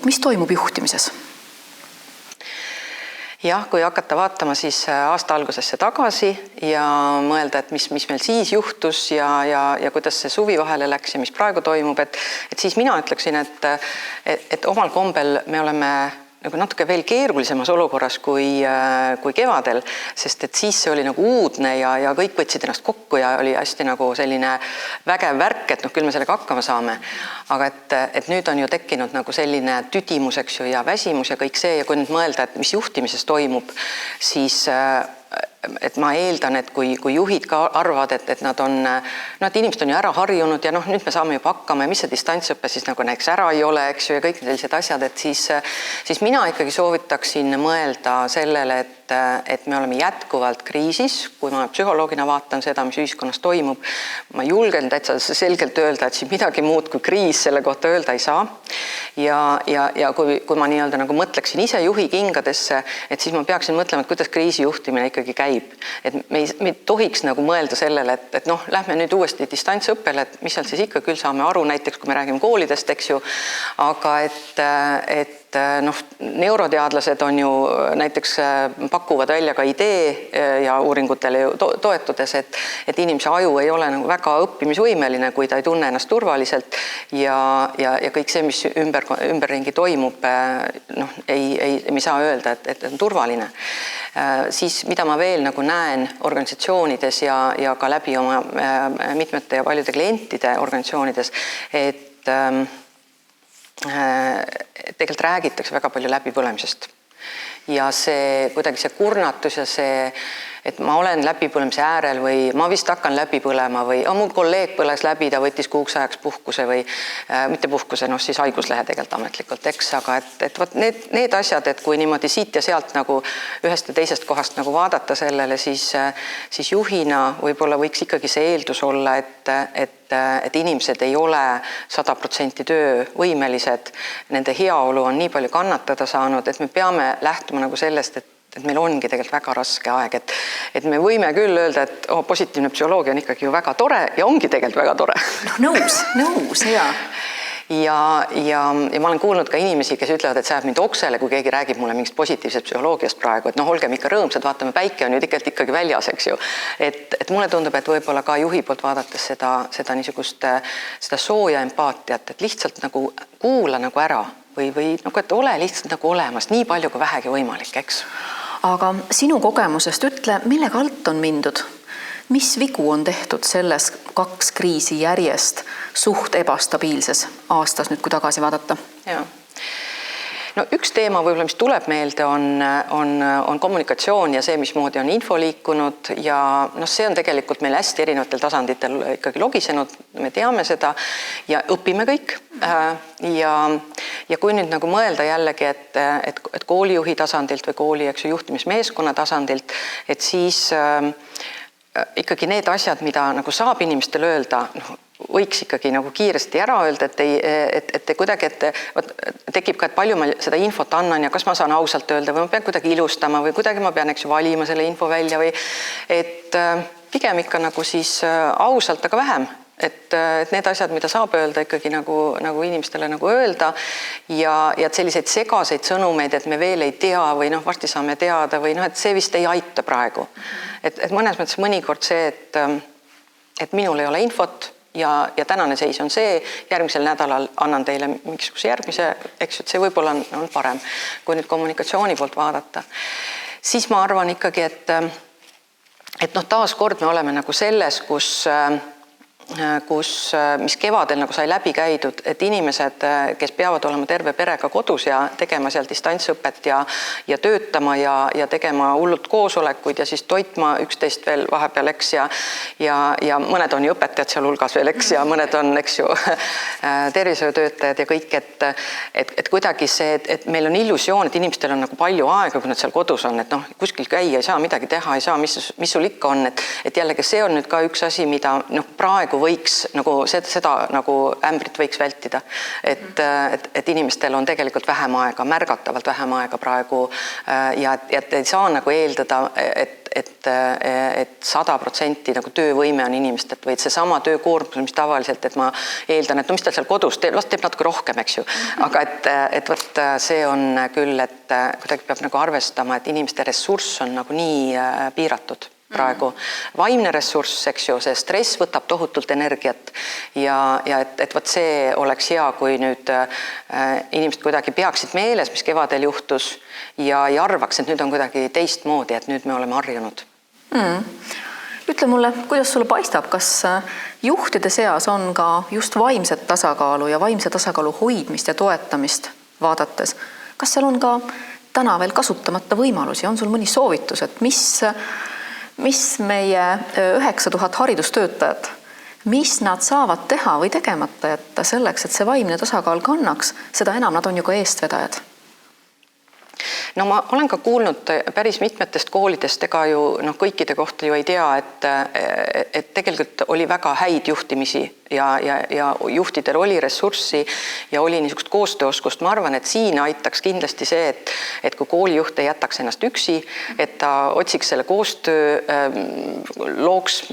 mis toimub juhtimises? Jah, kui hakata vaatama siis aasta algusesse tagasi ja mõelda, et mis meil siis juhtus ja kuidas see suvi vahele läks ja mis praegu toimub, et siis mina ütleksin, et omal kombel me oleme nagu natuke veel keerulisemas olukorras kui kevadel, sest et siis see oli nagu uudne ja kõik võtsid ennast kokku ja oli hästi nagu selline vägev värk, et küll me sellega hakkama saame. Aga et nüüd on ju tekkinud nagu selline tüdimus, eks ju, ja väsimus ja kõik see ja kui nüüd mõelda, et mis juhtimises toimub, siis et ma eeldan, et kui juhid ka arvavad, et nad on, et inimesed on ju ära harjunud ja nüüd me saame juba hakkama ja mis see distantsõppe siis nagu näiteks ära ei ole, eks ju, ja kõik sellised asjad, et siis mina ikkagi soovitaksin mõelda sellele, et me oleme jätkuvalt kriisis, kui ma psühholoogina vaatan seda, mis ühiskonnas toimub, ma julgen täitsa selgelt öelda, et siin midagi muud kui kriis selle kohta öelda ei saa. Ja kui ma nii-öelda nagu mõtleksin ise juhi kingadesse, et siis ma peaksin mõtlema, et kuidas kriisi juhtimine ikkagi käib. Et me ei tohiks nagu mõelda sellele, et lähme nüüd uuesti distantsõppele, et mis seal siis ikka küll saame aru, näiteks kui me räägime koolidest, eks ju, aga et neuroteadlased on ju näiteks pakuvad välja ka idee ja uuringutele toetudes, et inimese aju ei ole nagu väga õppimisvõimeline, kui ta ei tunne ennast turvaliselt ja kõik see, mis ümberringi toimub, ei saa öelda, et on turvaline. Siis mida ma veel nagu näen organisatsioonides ja ka läbi oma mitmete ja paljude klientide organisatsioonides, et tegelikult räägitakse väga palju läbipõlemisest ja see kuidagi see kurnatus ja see, et ma olen läbipõlemise äärel või ma vist hakkan läbi põlema või mul kolleeg põles läbi, ta võttis kuuks ajaks puhkuse või mitte puhkuse, siis haiguslehe tegelikult ametlikult, eks, aga et võt need asjad, et kui niimoodi siit ja sealt nagu ühest ja teisest kohast nagu vaadata sellele, siis juhina võib-olla võiks ikkagi see eeldus olla, et inimesed ei ole 100% töövõimelised, nende heaolu on nii palju kannatada saanud, et me peame lähtuma nagu sellest, et meil ongi tegelikult väga raske aeg, et me võime küll öelda, et positiivne psühholoogia on ikkagi ju väga tore ja ongi tegelikult väga tore. Nõus, hea. Ja ma olen kuulnud ka inimesi, kes ütlevad, et see jääb mind oksele, kui keegi räägib mulle mingist positiivsest psühholoogiast praegu, et olgem ikka rõõmsad, vaatame, päike on ju ikkagi väljas, eks ju. Et mulle tundub, et võib-olla ka juhi poolt vaadates seda niisugust seda sooja empaatiat, et lihtsalt nagu kuula nagu ära või et ole lihtsalt nagu olemas nii palju kui vähegi võimalik, eks. Aga sinu kogemusest ütle, millega alt on mindud? Mis vigu on tehtud selles 2 kriisi järjest suht ebastabiilses aastas nüüd, kui tagasi vaadata? Jaa. Üks teema võib-olla, mis tuleb meelde, on kommunikatsioon ja see, mismoodi on info liikunud ja see on tegelikult meil hästi erinevatel tasanditel ikkagi logisenud, me teame seda ja õpime kõik. Ja kui nüüd nagu mõelda jällegi, et koolijuhi tasandilt või kooli juhtimismeeskonna tasandilt, et siis ikkagi need asjad, mida nagu saab inimestele öelda, võiks ikkagi nagu kiiresti ära öelda, et kuidagi, tekib ka, et palju ma seda infot annan ja kas ma saan ausalt öelda või ma pean kuidagi ilustama või kuidagi ma pean valima selle info välja või et pigem ikka nagu siis ausalt, aga vähem. Et need asjad, mida saab öelda ikkagi nagu inimestele nagu öelda ja et selliseid segaseid sõnumeid, et me veel ei tea või varsti saame teada või et see vist ei aita praegu. Et mõnes mõttes mõnikord see, et minul ei ole infot ja tänane seis on see, järgmisel nädalal annan teile mingisuguse järgmise, eks, et see võib-olla on parem, kui nüüd kommunikatsiooni poolt vaadata. Siis ma arvan ikkagi, et taas kord me oleme nagu selles, mis kevadel nagu sai läbi käidud, et inimesed, kes peavad olema terve perega kodus ja tegema seal distantsõpet ja töötama ja tegema hullult koosolekuid ja siis toitma üksteist veel vahepeal, eks, ja mõned on ju õpetajad seal hulgas veel, eks, ja mõned on, eks ju, tervishoiutöötajad ja kõik, et kuidagi see, et meil on illusioon, et inimestel on nagu palju aega, kui nad seal kodus on, et kuskil käia ei saa, midagi teha ei saa, mis sul ikka on, et jällegi see on nüüd ka üks asi, mida praegu võiks nagu seda nagu ämbrit võiks vältida, et inimestel on tegelikult vähem aega, märgatavalt vähem aega praegu ja et ei saa nagu eeldada, et 100% nagu töövõime on inimestel või et seesama töökoormus, mis tavaliselt, et ma eeldan, et no mis ta seal kodus teeb, las teeb natuke rohkem, eks ju. Aga et võt see on küll, et kuidagi peab nagu arvestama, et inimeste ressurss on nagu nii piiratud praegu. Vaimne ressurss, eks ju, see stress võtab tohutult energiat ja et võt see oleks hea, kui nüüd inimesed kuidagi peaksid meeles, mis kevadel juhtus ja arvaks, et nüüd on kuidagi teistmoodi, et nüüd me oleme harjunud. Ütle mulle, kuidas sulle paistab, kas juhtide seas on ka just vaimset tasakaalu ja vaimse tasakaalu hoidmist ja toetamist vaadates? Kas seal on ka täna veel kasutamata võimalusi? On sul mõni soovitus, et mis meie 9000 haridustöötajat, mis nad saavad teha või tegemata jätta selleks, et see vaimne tasakaal kannaks, seda enam nad on ju ka eestvedajad? No ma olen ka kuulnud päris mitmetest koolidest, ega ju kõikide kohta ju ei tea, et tegelikult oli väga häid juhtimisi ja juhtidel oli ressurssi ja oli niisugust koostööoskust. Ma arvan, et siin aitaks kindlasti see, et kui koolijuht ei jätaks ennast üksi, et ta otsiks selle koostöö, looks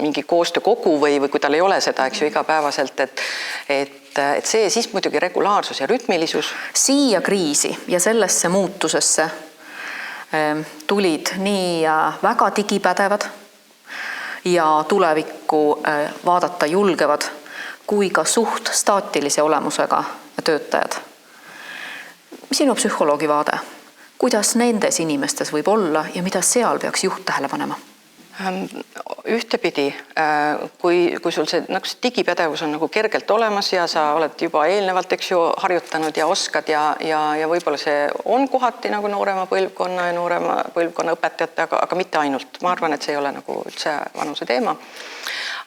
mingi koostöökogu või kui tal ei ole seda, eks ju, igapäevaselt, et see siis muidugi regulaarsus ja rütmilisus. Siia kriisi ja sellesse muutusesse tulid nii väga digipädevad ja tulevikku vaadata julgevad kui ka suht staatilise olemusega töötajad. Sinu psühholoogi vaade, kuidas nendes inimestes võib olla ja mida seal peaks juht tähele panema? Ühtepidi, kui sul see digipädevus on nagu kergelt olemas ja sa oled juba eelnevalt, eks ju, harjutanud ja oskad ja võib-olla see on kohati nagu noorema põlvkonna õpetajate, aga mitte ainult. Ma arvan, et see ei ole nagu üldse vanuse teema.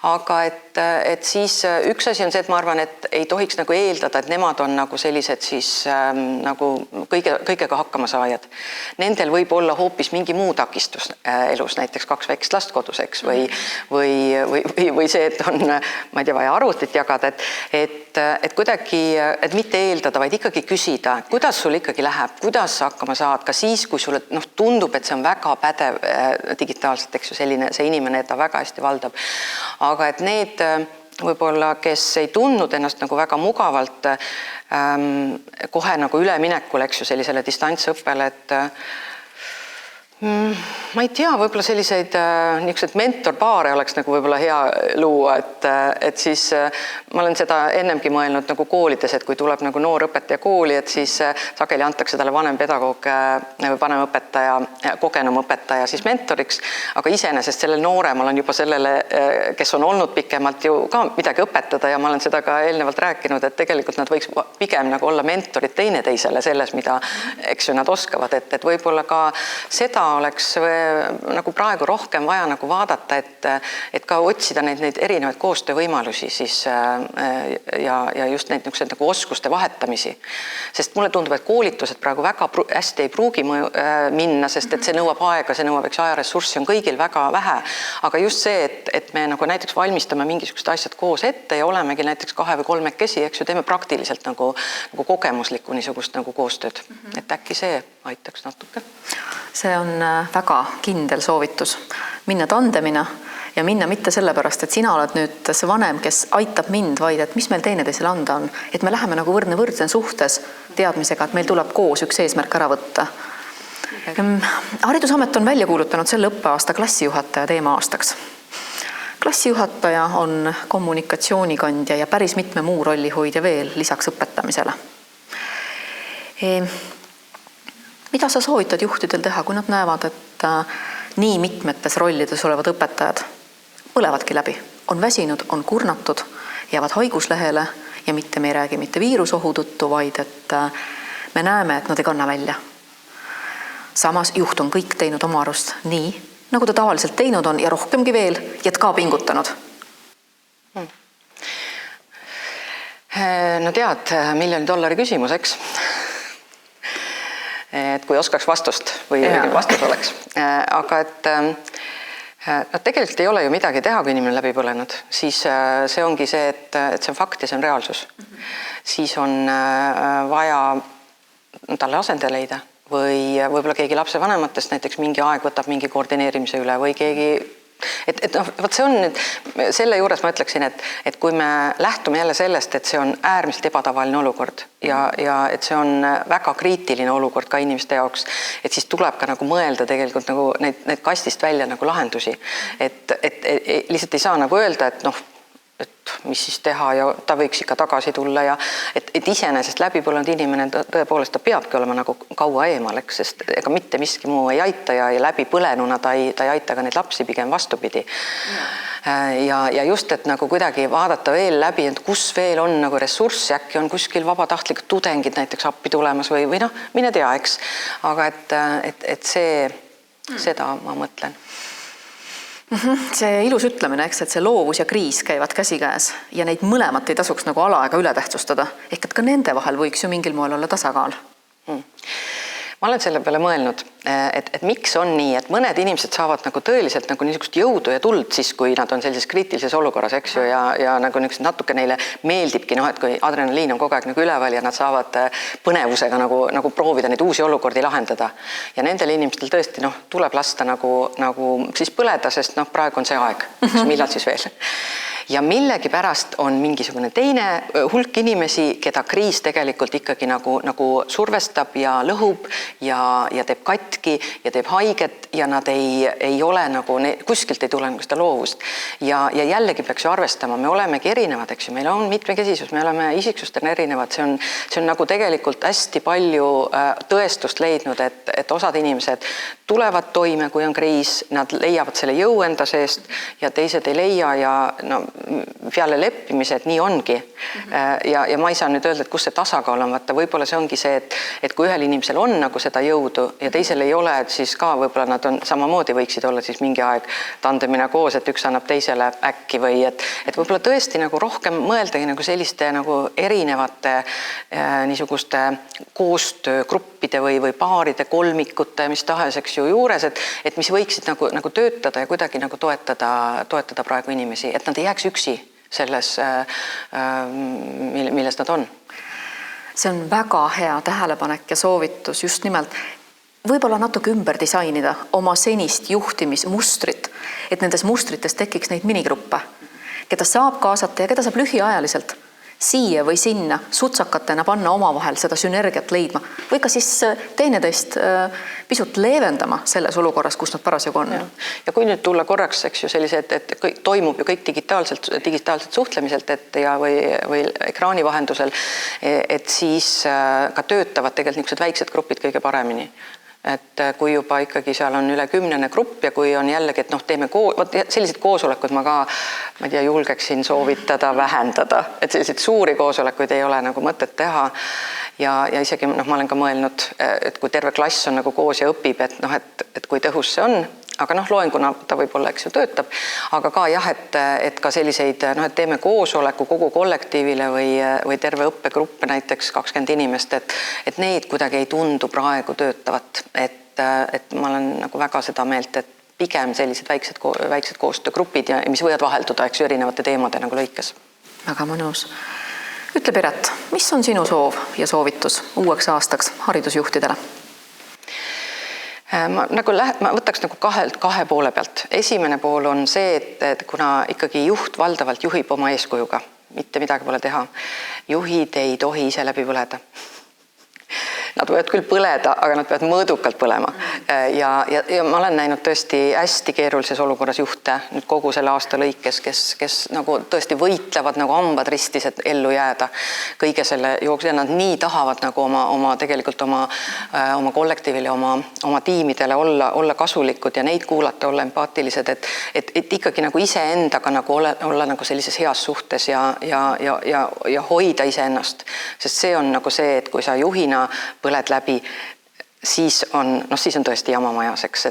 Aga et siis üks asi on see, et ma arvan, et ei tohiks nagu eeldada, et nemad on nagu sellised siis nagu kõigega hakkama saajad. Nendel võib olla hoopis mingi muu takistus elus, näiteks 2 väikest last kodus, eks, või see, et on, ma ei tea, vaja arvutit jagada, et kuidagi, et mitte eeldada, vaid ikkagi küsida, kuidas sul ikkagi läheb, kuidas sa hakkama saad, ka siis, kui sulle tundub, et see on väga pädev digitaalselt, eks ju, selline see inimene, et ta väga hästi valdab. Aga et need võib-olla, kes ei tundnud ennast nagu väga mugavalt kohe nagu üleminekul, eks ju, sellisele distantsõppele, et ma ei tea, võib-olla selliseid niisugused mentorpaare oleks nagu võib-olla hea luua, et siis ma olen seda ennemgi mõelnud nagu koolides, et kui tuleb nagu noor õpetaja kooli, et siis sageli antakse talle vanem pedagoog, vanem õpetaja, kogenum õpetaja siis mentoriks, aga iseenesest sellel nooremal on juba sellele, kes on olnud pikemalt ju ka midagi õpetada ja ma olen seda ka eelnevalt rääkinud, et tegelikult nad võiks pigem nagu olla mentorid teineteisele selles, mida, eks ju, nad oskavad, et võib-olla ka seda oleks nagu praegu rohkem vaja nagu vaadata, et ka otsida neid erinevaid koostöövõimalusi siis ja just neid nagu oskuste vahetamisi. Sest mulle tundub, et koolitused praegu väga hästi ei pruugi minna, sest et see nõuab aega, see nõuab ajaressurssi on kõigil väga vähe. Aga just see, et me nagu näiteks valmistame mingisugused asjad koos ette ja olemegi näiteks 2 või 3 kesi, eks ju, teeme praktiliselt nagu kogemuslikku niisugust nagu koostööd. Et äkki see aitaks natuke. See on väga kindel soovitus. Minna tandemina ja minna mitte sellepärast, et sina oled nüüd see vanem, kes aitab mind, vaid et mis meil teineteisele anda on. Et me läheme nagu võrdne suhtes teadmisega, et meil tuleb koos üks eesmärk ära võtta. Haridusamet on välja kuulutanud selle õppeaasta klassijuhataja teema-aastaks. Klassijuhataja on kommunikatsioonikandja ja päris mitme muu rollihoidja veel lisaks õpetamisele. Mida sa soovitad juhtidel teha, kui nad näevad, et nii mitmetes rollides olevad õpetajad põlevadki läbi, on väsinud, on kurnatud, jäävad haiguslehele ja mitte me ei räägi mitte viirusohu tõttu, vaid et me näeme, et nad ei kanna välja. Samas juht on kõik teinud oma arust nii, nagu ta tavaliselt teinud on ja rohkemgi veel ja ka pingutanud. No tead, $1 miljoni küsimus, eks? Et kui oskaks vastust või vastus oleks. Aga et tegelikult ei ole ju midagi teha, kui inimene läbi põlenud. Siis see ongi see, et see on fakt ja see on reaalsus. Siis on vaja talle asende leida või võib-olla keegi lapsevanematest näiteks mingi aeg võtab mingi koordineerimise üle või keegi, et noh, vot see on nüüd, selle juures ma ütleksin, et kui me lähtume jälle sellest, et see on äärmiselt ebatavaline olukord ja et see on väga kriitiline olukord ka inimeste jaoks, et siis tuleb ka nagu mõelda tegelikult nagu neid kastist välja nagu lahendusi. Et lihtsalt ei saa nagu öelda, et noh, et mis siis teha ja ta võiks ikka tagasi tulla ja et iseenesest läbipõlenud inimene tõepoolest ta peabki olema nagu kaua eemal, eks, sest ega mitte miski muu ei aita ja läbipõlenuna ta ei aita ka neid lapsi, pigem vastupidi. Ja just, et nagu kuidagi vaadata veel läbi, et kus veel on nagu ressurssi, äkki on kuskil vabatahtlikud tudengid näiteks appi tulemas või noh, mine tea, eks. Aga et seda ma mõtlen. See ilus ütlemine, eks, et see loovus ja kriis käivad käsikäes ja neid mõlemat ei tasuks nagu alaega üle tähtsustada. Ehk et ka nende vahel võiks ju mingil moel olla tasakaal. Ma olen selle peale mõelnud, et miks on nii, et mõned inimesed saavad nagu tõeliselt nagu niisugust jõudu ja tuld siis, kui nad on sellises kriitilises olukorras, eks ju, ja nagu natuke neile meeldibki, noh, et kui adrenaliin on kogu aeg nagu üleval ja nad saavad põnevusega nagu proovida neid uusi olukordi lahendada. Ja nendel inimestel tõesti, noh, tuleb lasta nagu siis põleda, sest noh, praegu on see aeg, millal siis veel. Ja millegipärast on mingisugune teine hulk inimesi, keda kriis tegelikult ikkagi nagu survestab ja lõhub ja teeb katki ja teeb haiget ja nad ei ole nagu, kuskilt ei tule nagu seda loovust. Ja jällegi peaks ju arvestama, me olemegi erinevad, eks ju, meil on mitmekesisus, me oleme isiksustena erinevad, see on nagu tegelikult hästi palju tõestust leidnud, et osad inimesed tulevad toime, kui on kriis, nad leiavad selle jõu enda seest ja teised ei leia ja no, peale leppimise, et nii ongi. Ja ma ei saa nüüd öelda, et kus see tasakaal on, vaata, võib-olla see ongi see, et kui ühel inimesel on nagu seda jõudu ja teisel ei ole, et siis ka võib-olla nad on samamoodi võiksid olla siis mingi aeg tandemina koos, et üks annab teisele äkki või et võib-olla tõesti nagu rohkem mõeldagi nagu selliste nagu erinevate niisuguste koostöögruppide või paaride, kolmikute, mis tahes, eks ju, juures, et mis võiksid nagu töötada ja kuidagi nagu toetada praegu inimesi, et nad ei jääks üksi selles, milles nad on. See on väga hea tähelepanek ja soovitus just nimelt võib-olla natuke ümber disainida oma senist juhtimismustrit, et nendes mustrites tekiks neid minigruppe, keda saab kaasata ja keda saab lühiajaliselt siia või sinna sutsakatena panna omavahel seda sünergiat leidma või ka siis teineteist pisut leevendama selles olukorras, kus nad parasjagu on. Ja kui nüüd tulla korraks, eks ju, sellised, et kõik toimub ju kõik digitaalselt suhtlemiselt või ekraani vahendusel, et siis ka töötavad tegelikult niisugused väiksed grupid kõige paremini. Et kui juba ikkagi seal on üle 10 grupp ja kui on jällegi, et noh, teeme sellised koosolekud ma ei tea, julgeksin soovitada vähendada, et selliseid suuri koosolekuid ei ole nagu mõtet teha ja isegi noh, ma olen ka mõelnud, et kui terve klass on nagu koos ja õpib, et noh, et kui tõhus see on, aga noh, loenguna ta võib-olla, eks ju, töötab, aga ka jah, et ka selliseid, noh, et teeme koosoleku kogu kollektiivile või terve õppegruppe näiteks 20 inimest, et neid kuidagi ei tundu praegu töötavat, et ma olen nagu väga seda meelt, et pigem sellised väiksed koostöögrupid ja mis võivad vahelduda, eks ju, erinevate teemade nagu lõikes. Väga mõnus. Ütle, Piret, mis on sinu soov ja soovitus uueks aastaks haridusjuhtidele? Ma võtaks nagu kahe poole pealt. Esimene pool on see, et kuna ikkagi juht valdavalt juhib oma eeskujuga, mitte midagi pole teha. Juhid ei tohi ise läbi põleda. Nad võivad küll põleda, aga nad peavad mõõdukalt põlema. Ja ma olen näinud tõesti hästi keerulises olukorras juhte nüüd kogu selle aasta lõikes, kes nagu tõesti võitlevad nagu hambad ristis, et ellu jääda kõige selle jooksul. Ja nad nii tahavad nagu tegelikult oma kollektiivile, oma tiimidele olla kasulikud ja neid kuulata, olla empaatilised, et ikkagi nagu iseendaga nagu olla nagu sellises heas suhtes ja hoida iseennast. Sest see on nagu see, et kui sa juhina põled läbi, siis on tõesti jama majas, eks,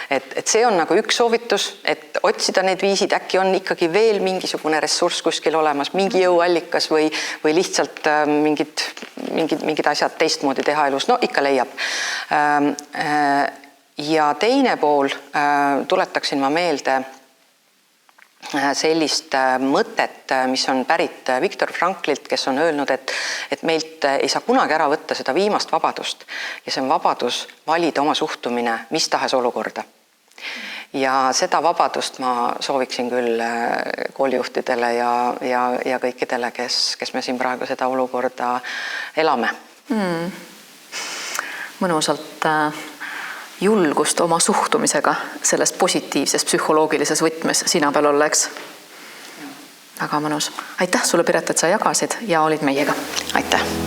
et see on nagu üks soovitus, et otsida need viisid, äkki on ikkagi veel mingisugune ressurss kuskil olemas, mingi jõuallikas või lihtsalt mingid asjad teistmoodi teha elus, no ikka leiab. Ja teine pool tuletaksin ma meelde sellist mõtet, mis on pärit Viktor Franklilt, kes on öelnud, et meilt ei saa kunagi ära võtta seda viimast vabadust ja see on vabadus valida oma suhtumine mis tahes olukorda. Ja seda vabadust ma sooviksin küll koolijuhtidele ja kõikidele, kes me siin praegu seda olukorda elame. Mõnusalt julgust oma suhtumisega selles positiivses psühholoogilises võtmes sina peal oleks. Väga mõnus. Aitäh sulle, Piret, et sa jagasid ja olid meiega. Aitäh!